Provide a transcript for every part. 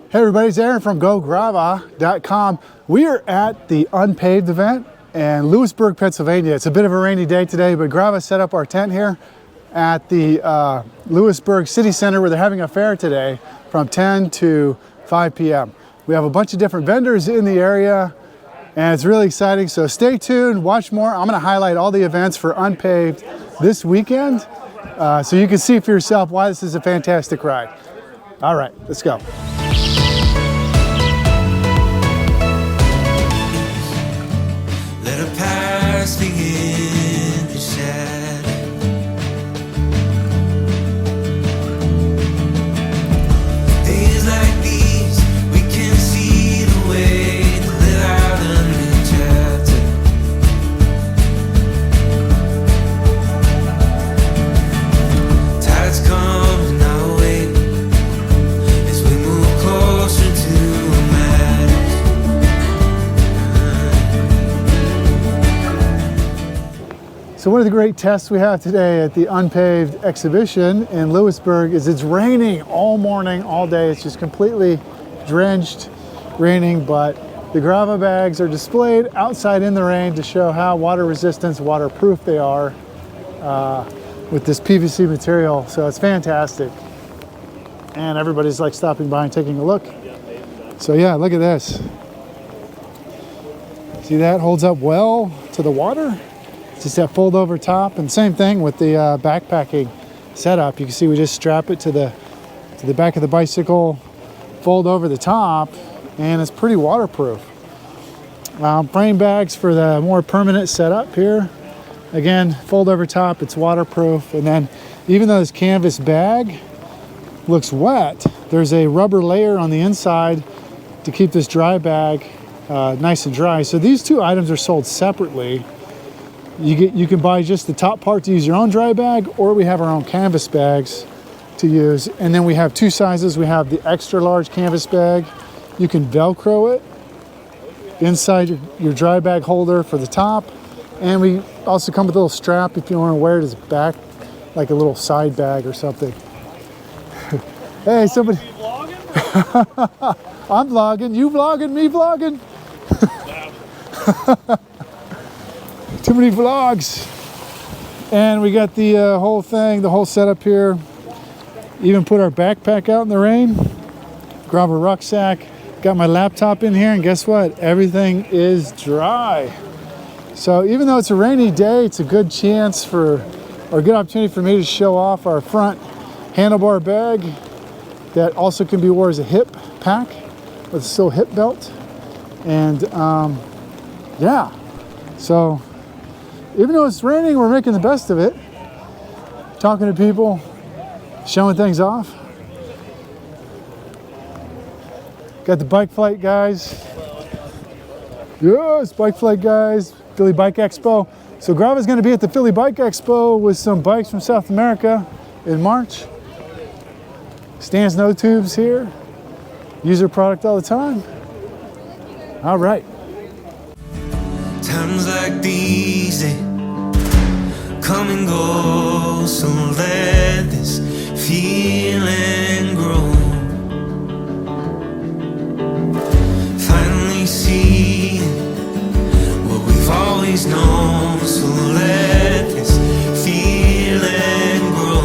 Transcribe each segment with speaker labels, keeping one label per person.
Speaker 1: Hey everybody, it's Aaron from GoGrava.com. We are at the unPAved event in Lewisburg, Pennsylvania. It's a bit of a rainy day today, but Grava set up our tent here at the Lewisburg City Center where they're having a fair today from 10 to 5 p.m. We have a bunch of different vendors in the area and it's really exciting. So stay tuned, watch more. I'm gonna highlight all the events for unPAved this weekend so you can see for yourself why this is a fantastic ride. All right, let's go.
Speaker 2: Begin to shadow. Days like these, we can see the way to live out a new chapter. Tides come in our way as we move closer to a madness.
Speaker 1: So one of the great tests we have today at the unPAved exhibition in Lewisburg is it's raining all morning, all day. It's just completely drenched, raining, but the Grava bags are displayed outside in the rain to show how water resistant, waterproof they are with this PVC material. So it's fantastic. And everybody's like stopping by and taking a look. So yeah, look at this. See that holds up well to the water? Just that fold over top, and same thing with the backpacking setup. You can see we just strap it to the back of the bicycle, fold over the top, and it's pretty waterproof. Frame bags for the more permanent setup here. Again, fold over top, it's waterproof. And then even though this canvas bag looks wet, there's a rubber layer on the inside to keep this dry bag nice and dry. So these two items are sold separately. You can buy just the top part to use your own dry bag, or we have our own canvas bags to use. And then we have two sizes. We have the extra large canvas bag. You can Velcro it inside your dry bag holder for the top. And we also come with a little strap if you want to wear it as a back, like a little side bag or something. Hey, somebody. I'm vlogging, you vlogging, me vlogging. Too many vlogs. And we got the whole thing, the whole setup here. Even put our backpack out in the rain. Grava RuckSack. Got my laptop in here, and guess what? Everything is dry. So even though it's a rainy day, it's a good chance for, or a good opportunity for me to show off our front handlebar bag that also can be worn as a hip pack with a still hip belt. And yeah, so even though it's raining, we're making the best of it. Talking to people, showing things off. Got the bike flight guys. Yes, bike flight guys. Philly Bike Expo. So Grava's gonna be at the Philly Bike Expo with some bikes from South America in March. Stan's No Tubes here. Use their product all the time. All right.
Speaker 2: Times like these, they come and go, so let this feeling grow. Finally see what we've always known, so let this feeling grow.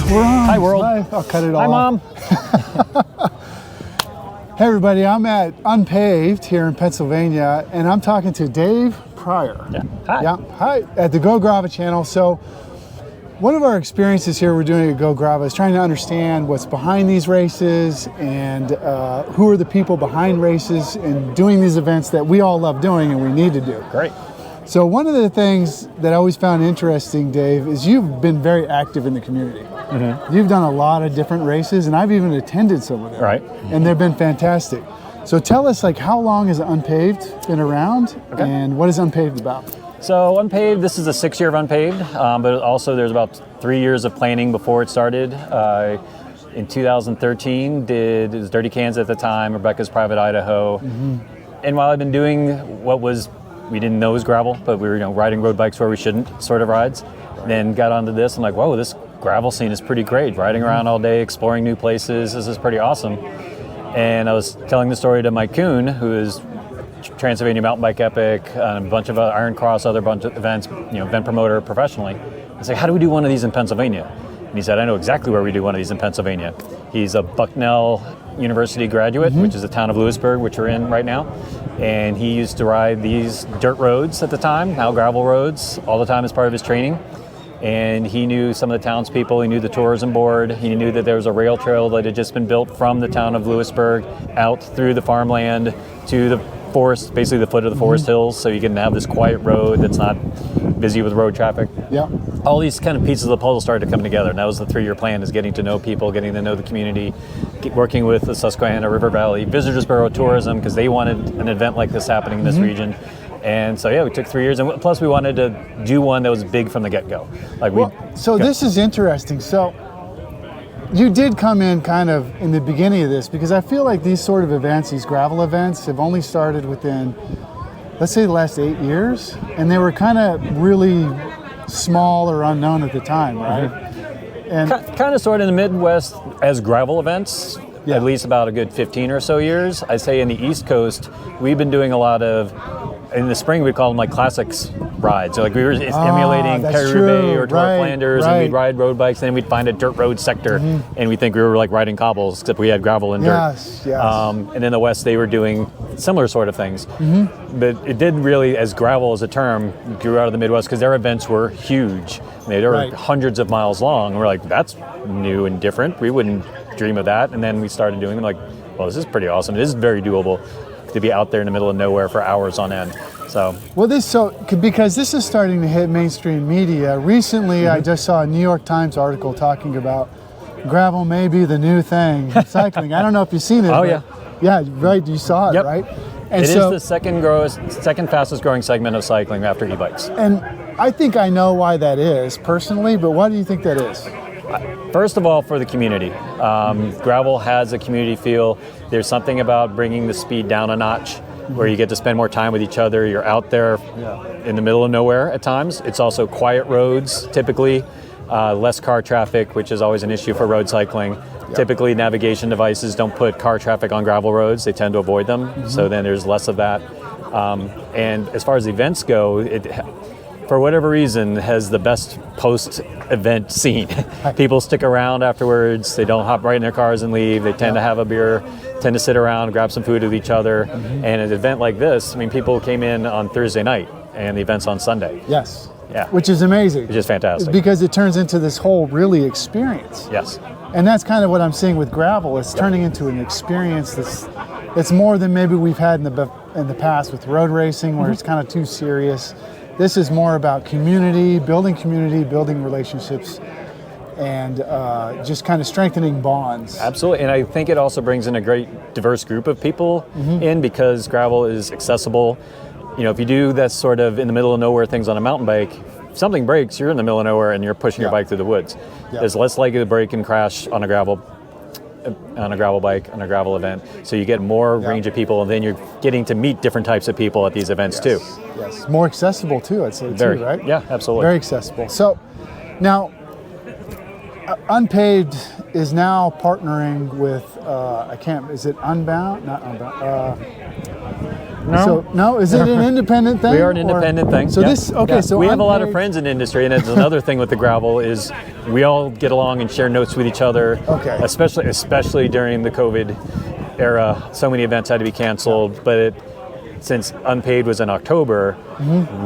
Speaker 1: We're on.
Speaker 3: Hi, world.
Speaker 1: Live. I'll cut it all
Speaker 3: Hi,
Speaker 1: off.
Speaker 3: Mom.
Speaker 1: Hey, everybody. I'm at unPAved here in Pennsylvania, and I'm talking to Dave Pryor.
Speaker 3: Yeah. Hi.
Speaker 1: Yeah. Hi. At the Go Grava channel. So, one of our experiences here we're doing at Go Grava is trying to understand what's behind these races and who are the people behind races and doing these events that we all love doing and we need to do.
Speaker 3: Great.
Speaker 1: So one of the things that I always found interesting, Dave, is you've been very active in the community. Mm-hmm. You've done a lot of different races, and I've even attended some of them.
Speaker 3: Right.
Speaker 1: And they've been fantastic. So tell us, like, how long has unPAved been around, and what is unPAved about?
Speaker 3: So unPAved, this is the 6th year of unPAved, but also there's about 3 years of planning before it started. In 2013, it was Dirty Cans at the time, Rebecca's Private Idaho. And while I've been doing what we didn't know was gravel, but we were riding road bikes where we shouldn't sort of rides, then got onto this. I'm like, whoa, this gravel scene is pretty great. Riding around all day, exploring new places. This is pretty awesome. And I was telling the story to Mike Kuhn, who is Transylvania Mountain Bike Epic, a bunch of Iron Cross, other bunch of events, event promoter professionally. I was like, how do we do one of these in Pennsylvania? And he said, I know exactly where we do one of these in Pennsylvania. He's a Bucknell University graduate, which is the town of Lewisburg, which we're in right now. And he used to ride these dirt roads at the time, now gravel roads, all the time as part of his training. And he knew some of the townspeople, he knew the tourism board, he knew that there was a rail trail that had just been built from the town of Lewisburg out through the farmland to the forest, basically the foot of the forest hills, so you can have this quiet road that's not busy with road traffic.
Speaker 1: Yeah.
Speaker 3: All these kind of pieces of the puzzle started to come together, and that was the 3-year plan, is getting to know people, getting to know the community, working with the Susquehanna River Valley Visitors Bureau Tourism, because they wanted an event like this happening in this region. And so, we took 3 years, and plus we wanted to do one that was big from the get-go.
Speaker 1: This is interesting. So you did come in kind of in the beginning of this, because I feel like these sort of events, these gravel events, have only started within, let's say, the last 8 years, and they were kind of really small or unknown at the time, right? And
Speaker 3: kind of sort of in the Midwest as gravel events,
Speaker 1: Yeah.
Speaker 3: at least about a good 15 or so years. I'd say in the East Coast, we've been doing a lot of, in the spring we call them like classics rides. So like we were emulating
Speaker 1: that's
Speaker 3: Paris-Roubaix
Speaker 1: true.
Speaker 3: or Tour
Speaker 1: Right,
Speaker 3: of Flanders,
Speaker 1: right.
Speaker 3: and we'd ride road bikes, and then we'd find a dirt road sector, and we think we were like riding cobbles, except we had gravel and dirt.
Speaker 1: Yes.
Speaker 3: And in the West, they were doing similar sort of things. But it did really, as gravel as a term, grew out of the Midwest, because their events were huge. They were
Speaker 1: Right.
Speaker 3: hundreds of miles long. And we're like, that's new and different. We wouldn't dream of that. And then we started doing them, like, well, this is pretty awesome. It is very doable to be out there in the middle of nowhere for hours on end. So,
Speaker 1: because this is starting to hit mainstream media. Recently, I just saw a New York Times article talking about gravel may be the new thing in cycling. I don't know if you've seen it.
Speaker 3: Oh,
Speaker 1: but
Speaker 3: yeah.
Speaker 1: Yeah, right. You saw it,
Speaker 3: Yep.
Speaker 1: right? And
Speaker 3: it is the second fastest growing segment of cycling after e-bikes.
Speaker 1: And I think I know why that is personally, but why do you think that is?
Speaker 3: First of all, for the community. Gravel has a community feel. There's something about bringing the speed down a notch, where you get to spend more time with each other. You're out there in the middle of nowhere at times. It's also quiet roads, typically. Less car traffic, which is always an issue for road cycling. Typically, navigation devices don't put car traffic on gravel roads. They tend to avoid them, so then there's less of that. And as far as events go, it, for whatever reason, has the best post-event scene. People stick around afterwards. They don't hop right in their cars and leave. They tend to have a beer, tend to sit around, grab some food with each other. And an event like this, I mean, people came in on Thursday night, and the event's on Sunday.
Speaker 1: Yes.
Speaker 3: Yeah.
Speaker 1: Which is amazing.
Speaker 3: Which is fantastic.
Speaker 1: Because it turns into this whole really experience.
Speaker 3: Yes.
Speaker 1: And that's kind of what I'm seeing with gravel. It's turning into an experience that's more than maybe we've had in the past with road racing, where it's kind of too serious. This is more about community, building relationships, and just kind of strengthening bonds.
Speaker 3: Absolutely, and I think it also brings in a great diverse group of people in, because gravel is accessible. You know, if you do that sort of in the middle of nowhere things on a mountain bike, if something breaks, you're in the middle of nowhere and you're pushing your bike through the woods. There's less likely to break and crash on a gravel bike, on a gravel event. So you get more range of people, and then you're getting to meet different types of people at these events too.
Speaker 1: Yes, more accessible too, I'd say too, right?
Speaker 3: Yeah, absolutely.
Speaker 1: Very accessible. So now, unPAved is now partnering with, is it Unbound? Not Unbound. Is it an independent thing?
Speaker 3: We are an independent thing.
Speaker 1: So so
Speaker 3: we have a lot of
Speaker 1: unPAved-
Speaker 3: friends in the industry, and it's another thing with the gravel is we all get along and share notes with each other.
Speaker 1: Okay.
Speaker 3: Especially during the COVID era, so many events had to be canceled. But since unPAved was in October,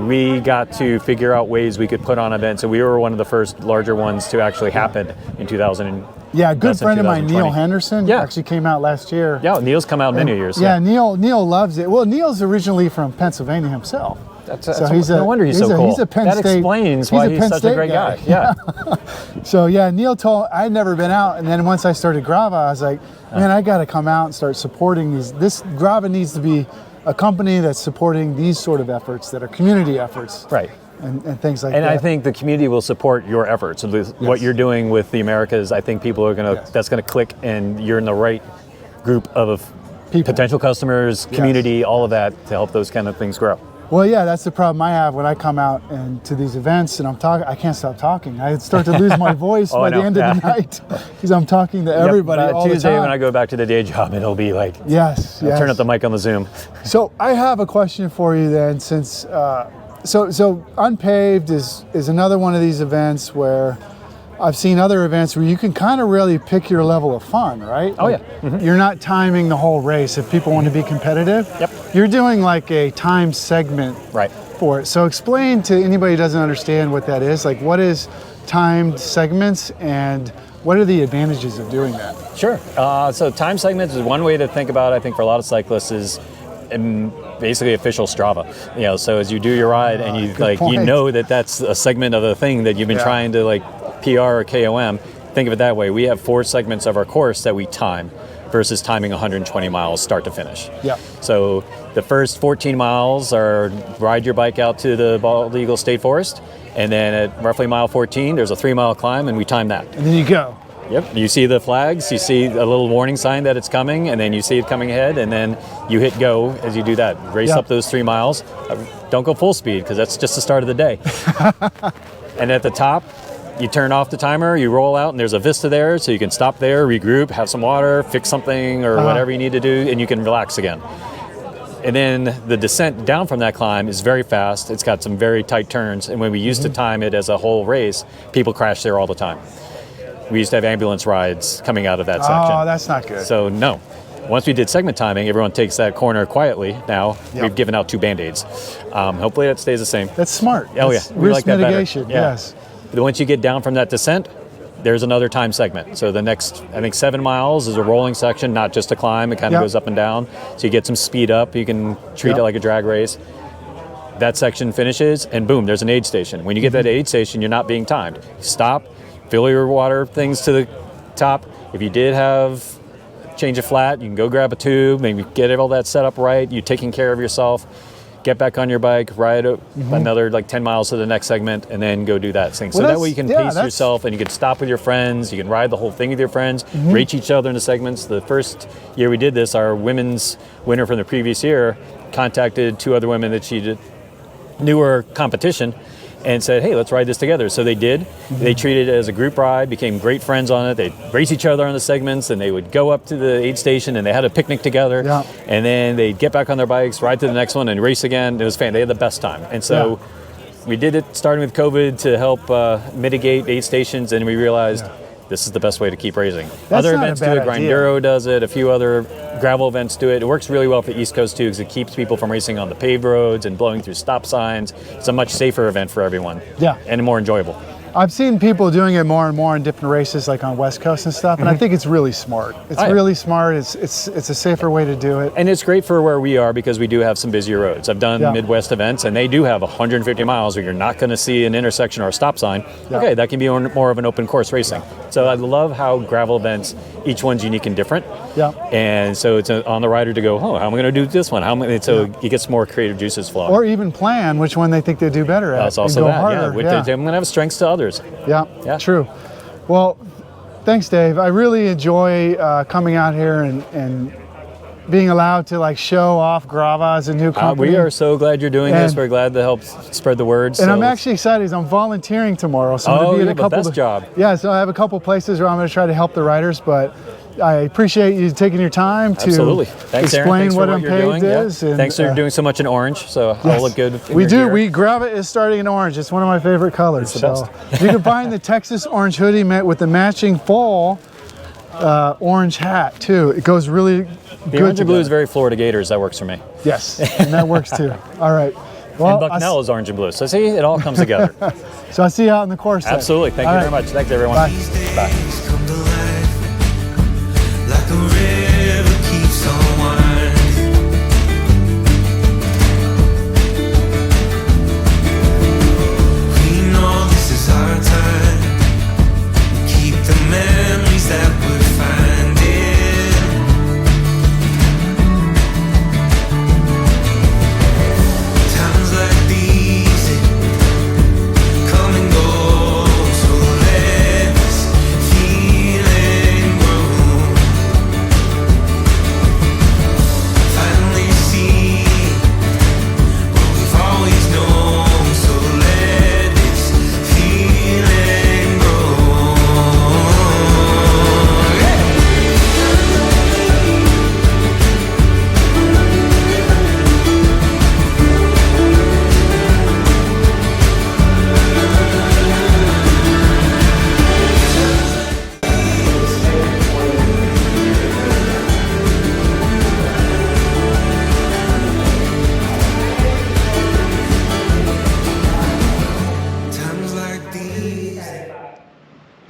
Speaker 3: we got to figure out ways we could put on events. So we were one of the first larger ones to actually happen in 2000.
Speaker 1: Yeah, a good friend of mine,
Speaker 3: 2020.
Speaker 1: Neil Henderson, actually came out last year.
Speaker 3: Yeah, Neil's come out many years.
Speaker 1: Yeah, Neil loves it. Well, Neil's originally from Pennsylvania himself.
Speaker 3: No wonder he's so cool.
Speaker 1: He's a Penn
Speaker 3: that
Speaker 1: State.
Speaker 3: explains why he's such a great guy. Yeah.
Speaker 1: So yeah, Neil I'd never been out, and then once I started Grava, I was like, man, I got to come out and start supporting these. This Grava needs to be a company that's supporting these sort of efforts that are community efforts.
Speaker 3: Right.
Speaker 1: and things like
Speaker 3: And
Speaker 1: that.
Speaker 3: I think the community will support your efforts. So what you're doing with the Americas, I think people are that's going to click, and you're in the right group of
Speaker 1: People.
Speaker 3: potential customers, community, all of that to help those kind of things grow.
Speaker 1: Well, yeah, that's the problem I have when I come out and to these events and I'm talking. I can't stop talking. I start to lose my voice by the end of the night because I'm talking to everybody all
Speaker 3: Tuesday
Speaker 1: the time.
Speaker 3: when I go back to the day job, it'll be like,
Speaker 1: Yes.
Speaker 3: turn up the mic on the Zoom.
Speaker 1: So I have a question for you then, since so unPAved is another one of these events where I've seen other events where you can kind of really pick your level of fun, right?
Speaker 3: Oh, yeah.
Speaker 1: You're not timing the whole race if people want to be competitive.
Speaker 3: Yep.
Speaker 1: You're doing like a time segment
Speaker 3: Right.
Speaker 1: for it. So explain to anybody who doesn't understand what that is. Like, what is timed segments and what are the advantages of doing that?
Speaker 3: Sure. So time segments is one way to think about it, I think, for a lot of cyclists is basically official Strava. So as you do your ride and you
Speaker 1: point.
Speaker 3: know that's a segment of a thing that you've been trying to PR or KOM. Think of it that way. We have 4 segments of our course that we time versus timing 120 miles start to finish.
Speaker 1: Yeah.
Speaker 3: So the first 14 miles are ride your bike out to the Bald Eagle State Forest, and then at roughly mile 14, there's a 3-mile climb, and we time that.
Speaker 1: And then you go.
Speaker 3: Yep. You see the flags, you see a little warning sign that it's coming, and then you see it coming ahead, and then you hit go as you do that. Race up those 3 miles. Don't go full speed because that's just the start of the day. And at the top, you turn off the timer, you roll out, and there's a vista there, so you can stop there, regroup, have some water, fix something, or whatever you need to do, and you can relax again. And then the descent down from that climb is very fast. It's got some very tight turns, and when we used to time it as a whole race, people crash there all the time. We used to have ambulance rides coming out of that section.
Speaker 1: Oh, that's not good.
Speaker 3: So no. Once we did segment timing, everyone takes that corner quietly. Now we've given out 2 Band-Aids. Hopefully that stays the same.
Speaker 1: That's smart.
Speaker 3: Oh,
Speaker 1: That's
Speaker 3: yeah. We
Speaker 1: risk
Speaker 3: like that better.
Speaker 1: mitigation.
Speaker 3: Yeah.
Speaker 1: Yes.
Speaker 3: But once you get down from that descent, there's another time segment. So the next, I think 7 miles is a rolling section, not just a climb. It kind of goes up and down. So you get some speed up. You can treat it like a drag race. That section finishes, and boom, there's an aid station. When you get that aid station, you're not being timed. Stop, fill your water things to the top. If you did have change of flat, you can go grab a tube, maybe get all that set up right. You're taking care of yourself. Get back on your bike, ride another 10 miles to the next segment, and then go do that thing. So that way you can pace yourself, and you can stop with your friends. You can ride the whole thing with your friends, reach each other in the segments. The first year we did this, our women's winner from the previous year contacted 2 other women that she knew were competition and said, hey, let's ride this together. So they did. They treated it as a group ride, became great friends on it. They'd race each other on the segments, and they would go up to the aid station, and they had a picnic together.
Speaker 1: Yeah.
Speaker 3: And then they'd get back on their bikes, ride to the next one, and race again. It was fantastic. They had the best time. And so we did it starting with COVID to help mitigate aid stations, and we realized this is the best way to keep racing. Other events do it. Grinduro does it. A few other gravel events do it. It works really well for the East Coast too, because it keeps people from racing on the paved roads and blowing through stop signs. It's a much safer event for everyone.
Speaker 1: Yeah.
Speaker 3: And more enjoyable.
Speaker 1: I've seen people doing it more and more in different races, like on West Coast and stuff, and I think it's really smart. It's really smart. It's a safer way to do it.
Speaker 3: And it's great for where we are because we do have some busier roads. I've done Midwest events, and they do have 150 miles where you're not going to see an intersection or a stop sign.
Speaker 1: Yeah.
Speaker 3: Okay, that can be more of an open course racing. So I love how gravel events, each one's unique and different.
Speaker 1: Yeah.
Speaker 3: And so it's on the rider to go, oh, how am I going to do this one? So it gets more creative juices flowing.
Speaker 1: Or even plan which one they think they do better at.
Speaker 3: That's also
Speaker 1: and go
Speaker 3: that.
Speaker 1: harder.
Speaker 3: I'm going to have strengths to others.
Speaker 1: Yeah, true. Well, thanks, Dave. I really enjoy coming out here and being allowed to show off Grava as a new company.
Speaker 3: We are so glad you're doing this. We're glad to help spread the word.
Speaker 1: And I'm actually excited because I'm volunteering tomorrow. So I'm going to be at a couple
Speaker 3: job.
Speaker 1: Yeah, so I have a couple places where I'm going to try to help the riders, but I appreciate you taking your time to
Speaker 3: Thanks, Aaron.
Speaker 1: explain
Speaker 3: Thanks
Speaker 1: what
Speaker 3: for you're
Speaker 1: unPAved
Speaker 3: doing.
Speaker 1: is.
Speaker 3: And, thanks for doing so much in orange, so I'll look good.
Speaker 1: We do. Grava is starting in orange. It's one of my favorite colors.
Speaker 3: It's the
Speaker 1: best. You can find the Texas orange hoodie with the matching fall orange hat too. It goes really good.
Speaker 3: The orange and blue is very Florida Gators. That works for me.
Speaker 1: Yes, and that works too. All right. Well,
Speaker 3: and Bucknell is orange and blue. So see, it all comes together.
Speaker 1: So I'll see you out in the course.
Speaker 3: Absolutely. Thank you very much. Thanks, everyone.
Speaker 1: Bye.
Speaker 3: Bye.
Speaker 2: Come to life like a river keeps on winding. We know this is our time. Keep the memories that we're finding. Times like these,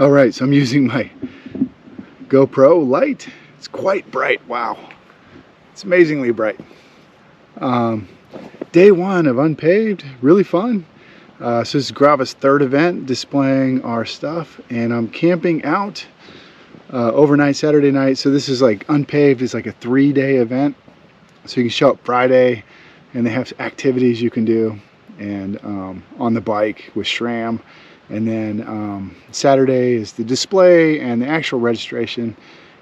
Speaker 1: All right, so I'm using my GoPro light. It's quite bright. Wow, it's amazingly bright. Day one of unPAved, really fun. So this is Grava's third event displaying our stuff, and I'm camping out overnight Saturday night. So this is like unPAved is like a 3-day event. So you can show up Friday and they have activities you can do and on the bike with SRAM. And then Saturday is the display and the actual registration.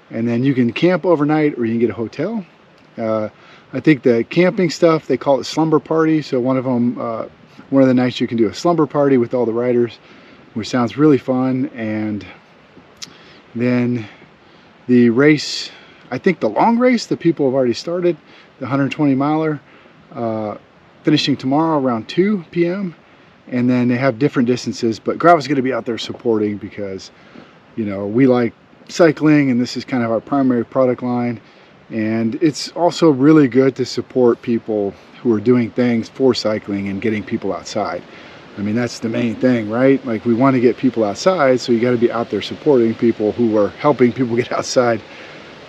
Speaker 1: And then you can camp overnight or you can get a hotel. I think the camping stuff, they call it slumber party. So one of the nights you can do a slumber party with all the riders, which sounds really fun. And then the race, I think the long race, the people have already started, the 120 miler, finishing tomorrow around 2 p.m. And then they have different distances, but Grava's going to be out there supporting because, you know, we like cycling and this is kind of our primary product line. And it's also really good to support people who are doing things for cycling and getting people outside. I mean, that's the main thing, right? Like, we want to get people outside, so you got to be out there supporting people who are helping people get outside,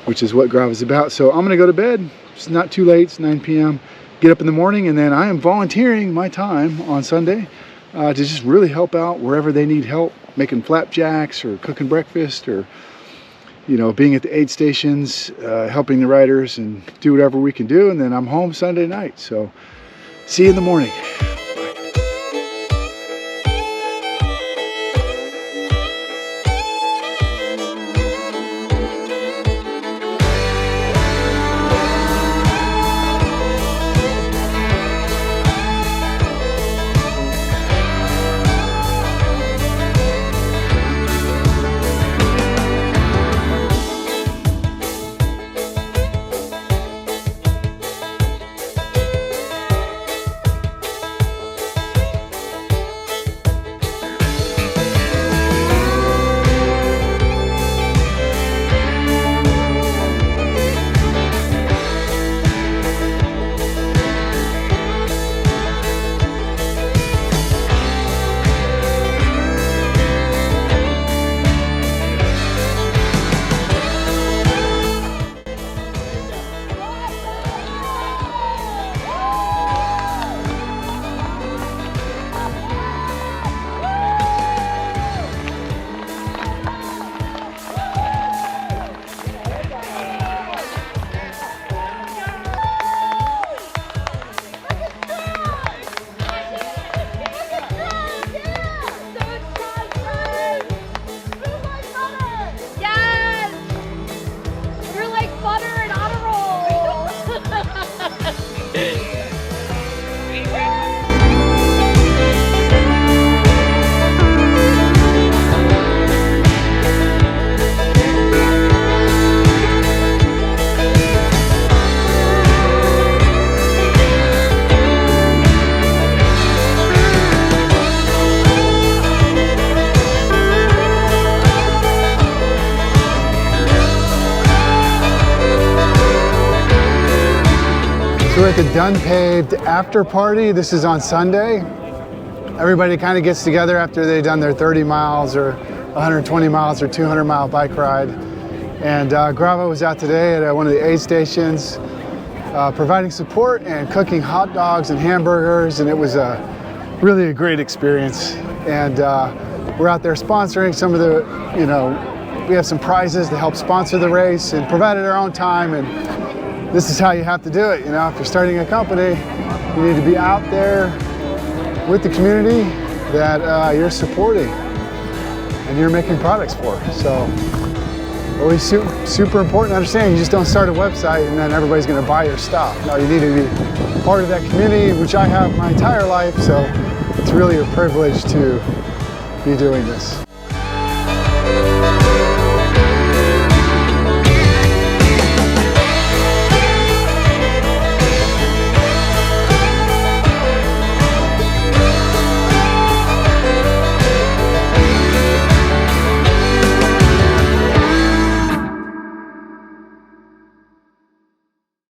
Speaker 1: which is what Grava is about. So I'm going to go to bed. It's not too late. It's 9 p.m. Get up in the morning, and then I am volunteering my time on Sunday to just really help out wherever they need help, making flapjacks or cooking breakfast or, you know, being at the aid stations, helping the riders and do whatever we can do. And then I'm home Sunday night. So see you in the morning. We're at the unPAved after party. This is on Sunday. Everybody kind of gets together after they've done their 30 miles or 120 miles or 200 mile bike ride. And Grava was out today at one of the aid stations providing support and cooking hot dogs and hamburgers, and it was really a great experience. And we're out there sponsoring some of the, you know, we have some prizes to help sponsor the race and provided our own time. And this is how you have to do it. You know, if you're starting a company, you need to be out there with the community that you're supporting and you're making products for. So always super important to understand. You just don't start a website and then everybody's going to buy your stuff. No, you need to be part of that community, which I have my entire life. So it's really a privilege to be doing this.